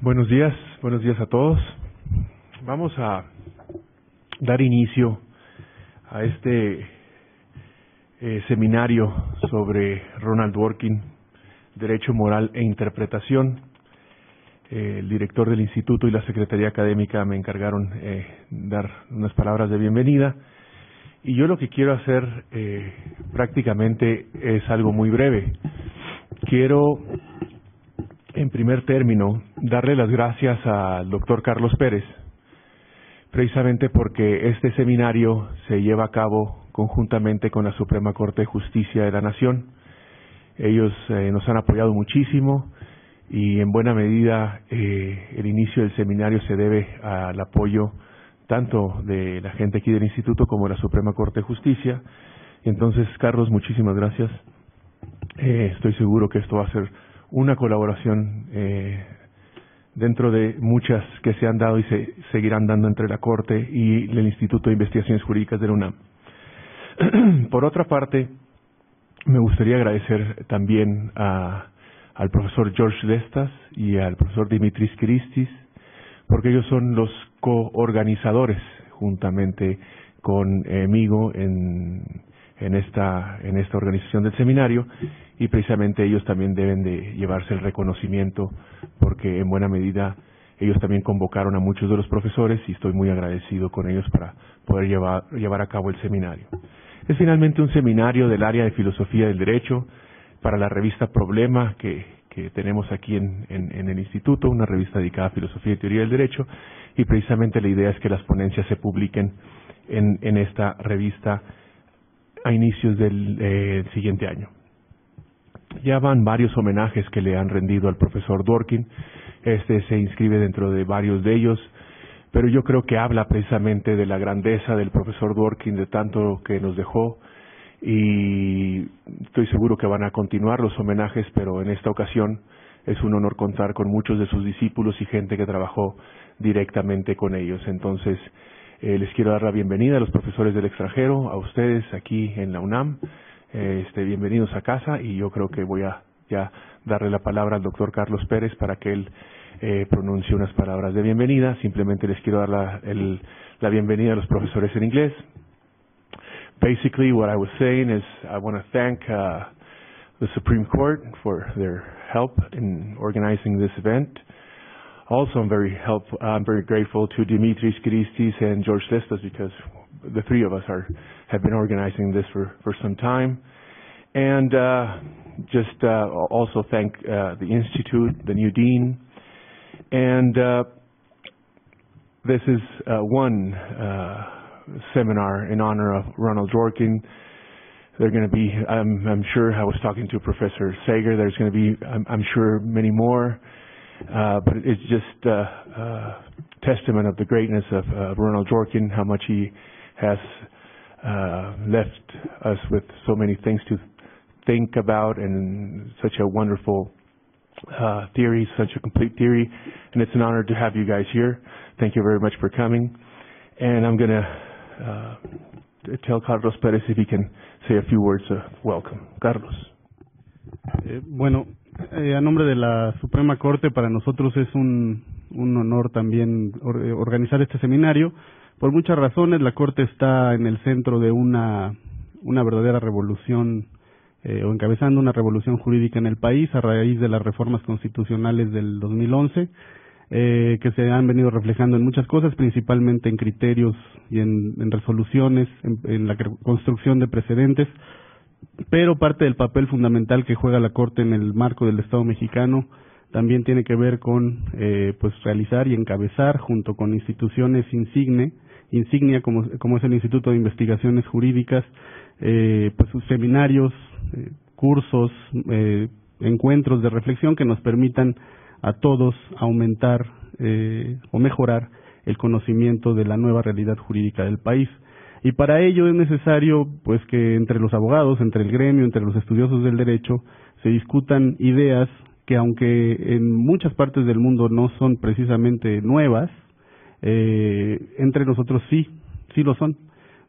Buenos días a todos. Vamos a dar inicio a este seminario sobre Ronald Dworkin, Derecho Moral e Interpretación. El director del Instituto y la Secretaría Académica me encargaron dar unas palabras de bienvenida. Y yo lo que quiero hacer prácticamente es algo muy breve. Quiero, en primer término, darle las gracias al doctor Carlos Pérez, precisamente porque este seminario se lleva a cabo conjuntamente con la Suprema Corte de Justicia de la Nación. Ellos nos han apoyado muchísimo y en buena medida el inicio del seminario se debe al apoyo tanto de la gente aquí del Instituto como de la Suprema Corte de Justicia. Entonces, Carlos, muchísimas gracias. Estoy seguro que esto va a ser una colaboración dentro de muchas que se han dado y se seguirán dando entre la Corte y el Instituto de Investigaciones Jurídicas de la UNAM. Por otra parte, me gustaría agradecer también al profesor George Lestas y al profesor Dimitris Christis, porque ellos son los coorganizadores juntamente conmigo en esta organización del seminario, y precisamente ellos también deben de llevarse el reconocimiento porque en buena medida ellos también convocaron a muchos de los profesores y estoy muy agradecido con ellos para poder llevar a cabo el seminario. Es finalmente un seminario del área de Filosofía del Derecho para la revista Problema que tenemos aquí en el Instituto, una revista dedicada a Filosofía y Teoría del Derecho, y precisamente la idea es que las ponencias se publiquen en esta revista a inicios del siguiente año. Ya van varios homenajes que le han rendido al profesor Dworkin. Este se inscribe dentro de varios de ellos, pero yo creo que habla precisamente de la grandeza del profesor Dworkin, de tanto que nos dejó, y estoy seguro que van a continuar los homenajes, pero en esta ocasión es un honor contar con muchos de sus discípulos y gente que trabajó directamente con ellos. Entonces, les quiero dar la bienvenida a los profesores del extranjero, a ustedes aquí en la UNAM. Bienvenidos a casa, y yo creo que voy a ya darle la palabra al doctor Carlos Pérez para que él pronuncie unas palabras de bienvenida. Simplemente les quiero dar la bienvenida a los profesores en inglés. Basically, what I was saying is I want to thank the Supreme Court for their help in organizing this event. Also, I'm very grateful to Dimitris Christis and George Lestas, because the three of us have been organizing this for some time. And also thank the Institute, the new dean. And this is one seminar in honor of Ronald Dworkin. They're going to be, I'm sure, I was talking to Professor Sager, there's going to be, I'm sure, many more. But it's just a testament of the greatness of Ronald Dworkin, how much he has left us with so many things to think about, and such a wonderful theory, such a complete theory. And it's an honor to have you guys here. Thank you very much for coming. And I'm going to tell Carlos Pérez if he can say a few words of welcome. Carlos. A nombre de la Suprema Corte, para nosotros es un honor también organizar este seminario. Por muchas razones, la Corte está en el centro de una verdadera revolución, o encabezando una revolución jurídica en el país a raíz de las reformas constitucionales del 2011, que se han venido reflejando en muchas cosas, principalmente en criterios y en resoluciones, en la construcción de precedentes. Pero parte del papel fundamental que juega la Corte en el marco del Estado mexicano también tiene que ver con realizar y encabezar, junto con instituciones insignia como es el Instituto de Investigaciones Jurídicas, sus seminarios, cursos, encuentros de reflexión que nos permitan a todos aumentar o mejorar el conocimiento de la nueva realidad jurídica del país. Y para ello es necesario que entre los abogados, entre el gremio, entre los estudiosos del derecho, se discutan ideas que, aunque en muchas partes del mundo no son precisamente nuevas, entre nosotros sí lo son,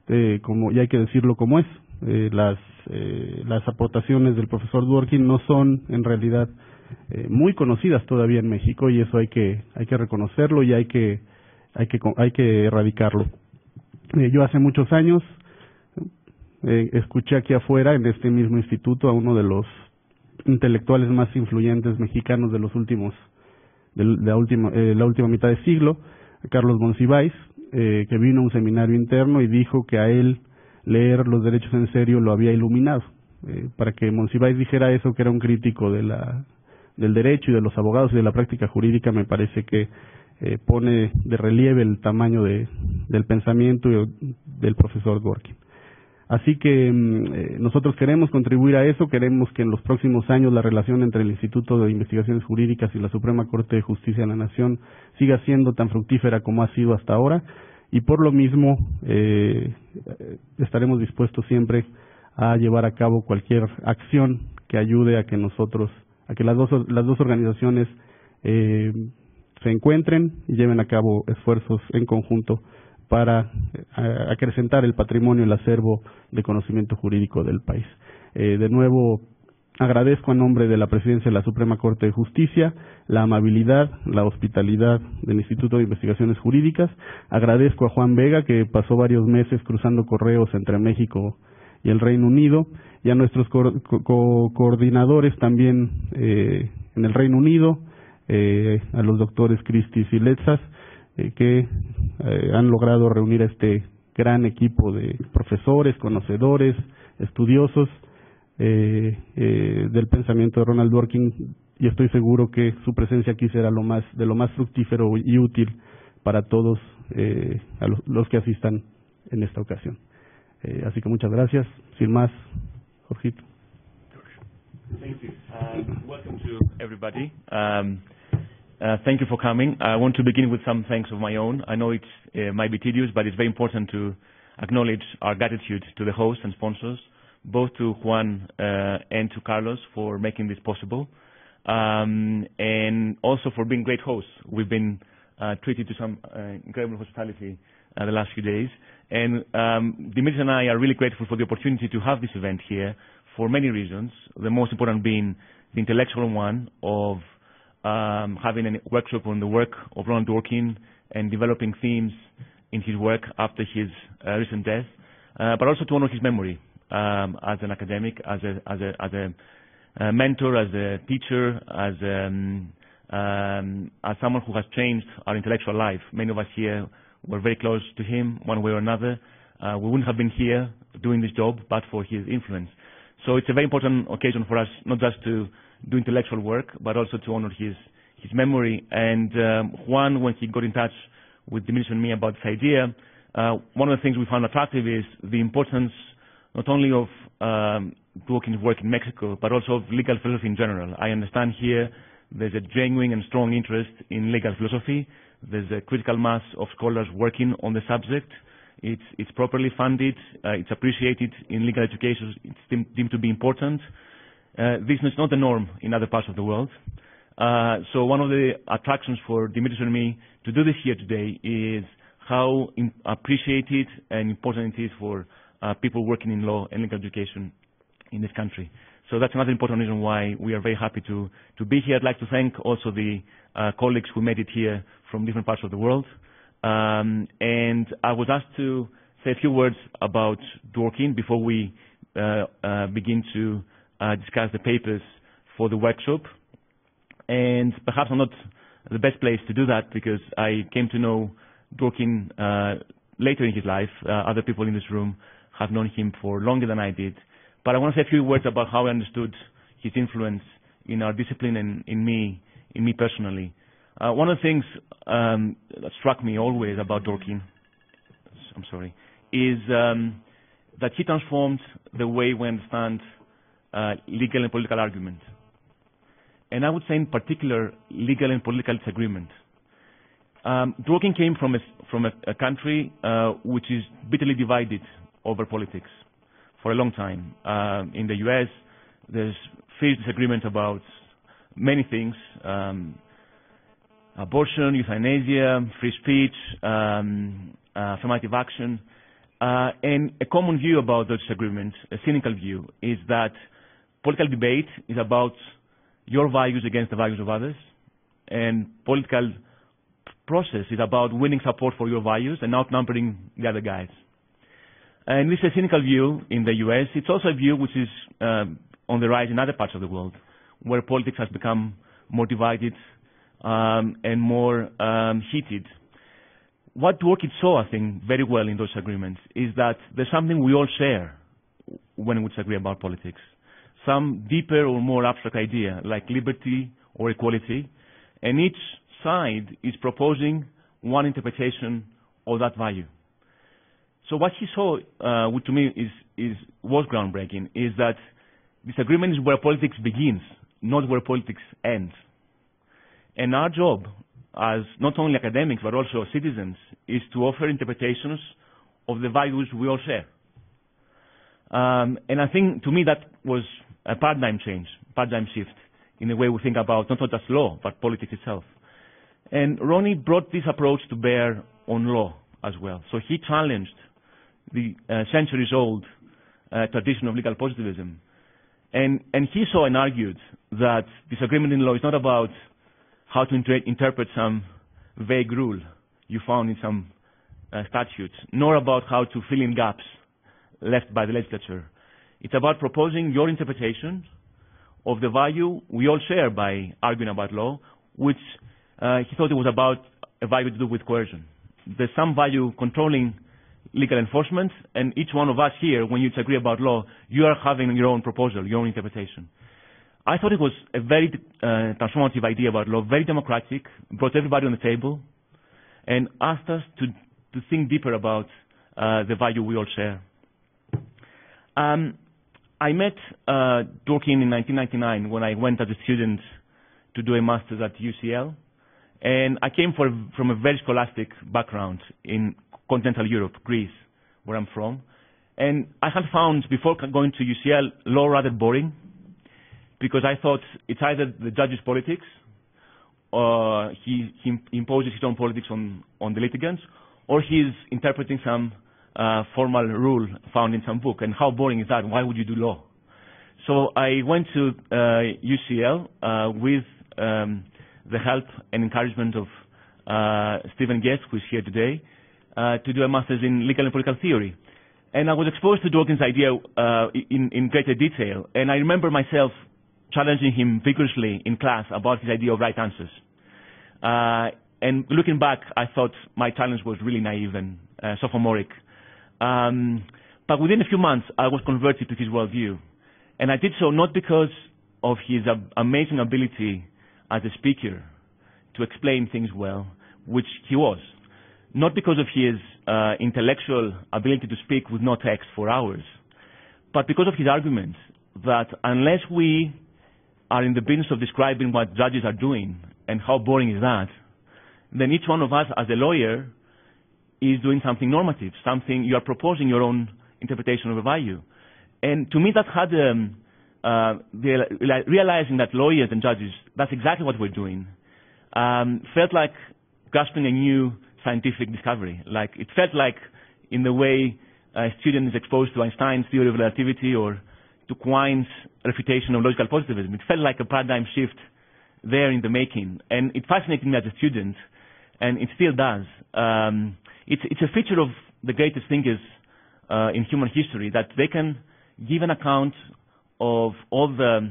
y hay que decirlo como es. Las aportaciones del profesor Dworkin no son en realidad muy conocidas todavía en México, y eso hay que reconocerlo y hay que erradicarlo. Yo hace muchos años escuché aquí afuera, en este mismo instituto, a uno de los intelectuales más influyentes mexicanos de la última mitad de siglo, Carlos Monsiváis, que vino a un seminario interno y dijo que a él leer los derechos en serio lo había iluminado. Para que Monsiváis dijera eso, que era un crítico del derecho y de los abogados y de la práctica jurídica, me parece que pone de relieve el tamaño del pensamiento del profesor Dworkin. Así que nosotros queremos contribuir a eso, queremos que en los próximos años la relación entre el Instituto de Investigaciones Jurídicas y la Suprema Corte de Justicia de la Nación siga siendo tan fructífera como ha sido hasta ahora, y por lo mismo estaremos dispuestos siempre a llevar a cabo cualquier acción que ayude a que las dos organizaciones se encuentren y lleven a cabo esfuerzos en conjunto para acrecentar el patrimonio, el acervo de conocimiento jurídico del país. De nuevo, agradezco a nombre de la Presidencia de la Suprema Corte de Justicia la amabilidad, la hospitalidad del Instituto de Investigaciones Jurídicas. Agradezco a Juan Vega, que pasó varios meses cruzando correos entre México y el Reino Unido, y a nuestros coordinadores también en el Reino Unido, a los doctores Cristis y Letzas, que han logrado reunir a este gran equipo de profesores, conocedores, estudiosos del pensamiento de Ronald Dworkin, y estoy seguro que su presencia aquí será de lo más fructífero y útil para todos los que asistan en esta ocasión. Así que muchas gracias. Sin más, Jorgito. Thank you. Welcome to everybody. Thank you for coming. I want to begin with some thanks of my own. I know it might be tedious, but it's very important to acknowledge our gratitude to the hosts and sponsors, both to Juan and to Carlos for making this possible, and also for being great hosts. We've been treated to some incredible hospitality the last few days, and Dimitris and I are really grateful for the opportunity to have this event here for many reasons, the most important being the intellectual one of having a workshop on the work of Ronald Dworkin and developing themes in his work after his recent death, but also to honor his memory as an academic, as a mentor, as a teacher, as someone who has changed our intellectual life. Many of us here were very close to him one way or another. We wouldn't have been here doing this job but for his influence. So it's a very important occasion for us, not just to do intellectual work, but also to honor his memory. And Juan, when he got in touch with Dimitris and me about this idea, one of the things we found attractive is the importance not only of Dworkin's work in Mexico, but also of legal philosophy in general. I understand here there's a genuine and strong interest in legal philosophy. There's a critical mass of scholars working on the subject. It's properly funded. It's appreciated in legal education. It's deemed to be important. This is not the norm in other parts of the world. So one of the attractions for Dimitris and me to do this here today is how appreciated and important it is for people working in law and legal education in this country. So that's another important reason why we are very happy to be here. I'd like to thank also the colleagues who made it here from different parts of the world. And I was asked to say a few words about Dworkin before we begin to discuss the papers for the workshop. And perhaps I'm not the best place to do that because I came to know Dworkin later in his life. Other people in this room have known him for longer than I did. But I want to say a few words about how I understood his influence in our discipline and in me personally. One of the things that struck me always about Dworkin, is that he transformed the way we understand legal and political argument. And I would say in particular, legal and political disagreement. Dworkin came from a country which is bitterly divided over politics for a long time. In the U.S., there's fierce disagreement about many things, abortion, euthanasia, free speech, affirmative action. And a common view about those disagreements, a cynical view, is that political debate is about your values against the values of others. And political process is about winning support for your values and outnumbering the other guys. And this is a cynical view in the US. It's also a view which is on the rise in other parts of the world, where politics has become more divided and more heated. What Dworkin saw, I think, very well in those agreements is that there's something we all share when we disagree about politics. Some deeper or more abstract idea, like liberty or equality, and each side is proposing one interpretation of that value. So what he saw, which to me was groundbreaking, is that disagreement is where politics begins, not where politics ends. And our job as not only academics but also citizens is to offer interpretations of the values we all share. And I think to me that was a paradigm change, paradigm shift in the way we think about not just law but politics itself. And Ronnie brought this approach to bear on law as well. So he challenged the centuries-old tradition of legal positivism. And he saw and argued that disagreement in law is not about how to interpret some vague rule you found in some statutes, nor about how to fill in gaps left by the legislature. It's about proposing your interpretation of the value we all share by arguing about law, which he thought it was about a value to do with coercion. There's some value controlling legal enforcement, and each one of us here, when you disagree about law, you are having your own proposal, your own interpretation. I thought it was a very transformative idea about law, very democratic, brought everybody on the table, and asked us to think deeper about the value we all share. I met Dworkin in 1999 when I went as a student to do a master's at UCL, and I came from a very scholastic background in continental Europe, Greece, where I'm from. And I had found, before going to UCL, law rather boring, because I thought it's either the judge's politics, or he imposes his own politics on the litigants, or he's interpreting some formal rule found in some book. And how boring is that? Why would you do law? So I went to UCL with the help and encouragement of Stephen Guest, who is here today, to do a master's in legal and political theory. And I was exposed to Dworkin's idea in greater detail. And I remember myself challenging him vigorously in class about his idea of right answers. And looking back, I thought my challenge was really naive and sophomoric. But within a few months, I was converted to his worldview. And I did so not because of his amazing ability as a speaker to explain things well, which he was. Not because of his intellectual ability to speak with no text for hours, but because of his argument that unless we are in the business of describing what judges are doing and how boring is that, then each one of us as a lawyer is doing something normative, something you are proposing your own interpretation of a value. And to me that had realizing that lawyers and judges, that's exactly what we're doing, felt like grasping a new scientific discovery. Like it felt like in the way a student is exposed to Einstein's theory of relativity or to Quine's refutation of logical positivism. It felt like a paradigm shift there in the making. And it fascinated me as a student, and it still does. It's a feature of the greatest thinkers in human history that they can give an account of all the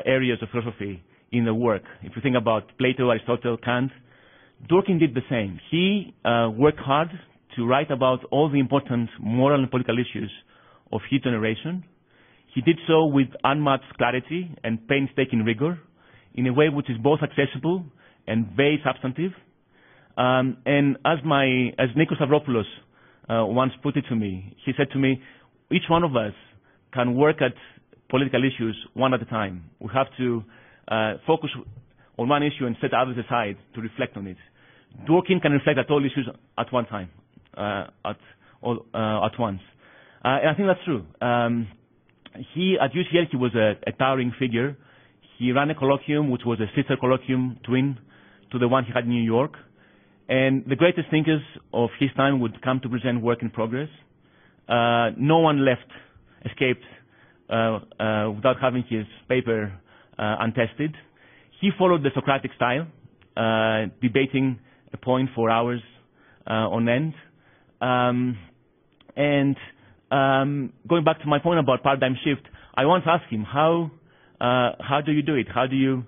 areas of philosophy in the work. If you think about Plato, Aristotle, Kant, Dworkin did the same. He worked hard to write about all the important moral and political issues of his generation. He did so with unmatched clarity and painstaking rigor in a way which is both accessible and very substantive. And as Nikos Stavropoulos once put it to me, he said to me, each one of us can work at political issues one at a time. We have to focus on one issue and set others aside to reflect on it. Dworkin can reflect at all issues at one time, at once. And I think that's true. At UCL, he was a towering figure. He ran a colloquium, which was a sister colloquium twin to the one he had in New York. And the greatest thinkers of his time would come to present work in progress. No one escaped without having his paper untested. he followed the Socratic style, debating a point for hours on end. Going back to my point about paradigm shift, I once asked him, how do you do it? How do you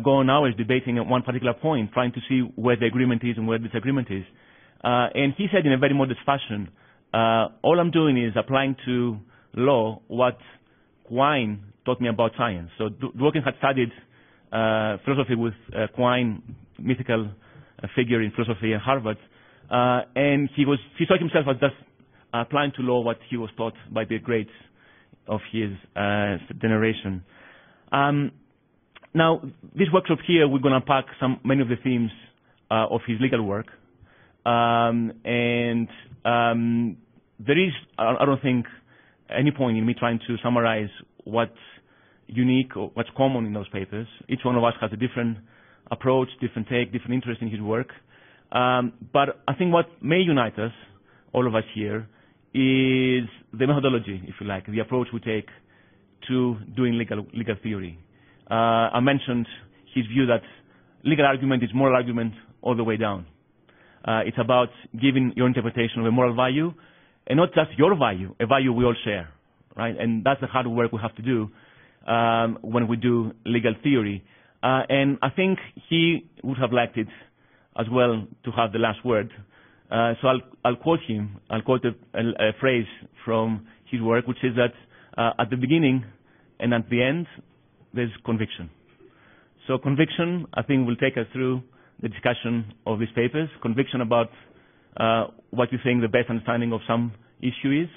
go on hours debating at one particular point, trying to see where the agreement is and where the disagreement is? And he said in a very modest fashion, all I'm doing is applying to law what Juan taught me about science. So Dworkin had studied philosophy with Juan, mythical figure in philosophy at Harvard, and he saw himself as just applying to law what he was taught by the greats of his generation. Now, this workshop here, we're going to unpack many of the themes of his legal work. There is, I don't think, any point in me trying to summarize what's unique or what's common in those papers. Each one of us has a different approach, different take, different interest in his work. But I think what may unite us, all of us here, is the methodology, if you like, the approach we take to doing legal theory. I mentioned his view that legal argument is moral argument all the way down. It's about giving your interpretation of a moral value, and not just your value, a value we all share, right? And that's the hard work we have to do when we do legal theory. And I think he would have liked it as well to have the last word. So I'll quote him. I'll quote a phrase from his work, which is that at the beginning and at the end, there's conviction. So conviction, I think, will take us through the discussion of these papers. Conviction about what you think the best understanding of some issue is.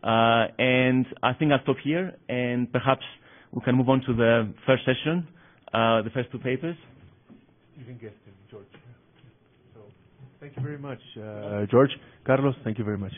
And I think I'll stop here, and perhaps we can move on to the first session, the first two papers. You can guess them, George. So, thank you very much, George. Carlos, thank you very much.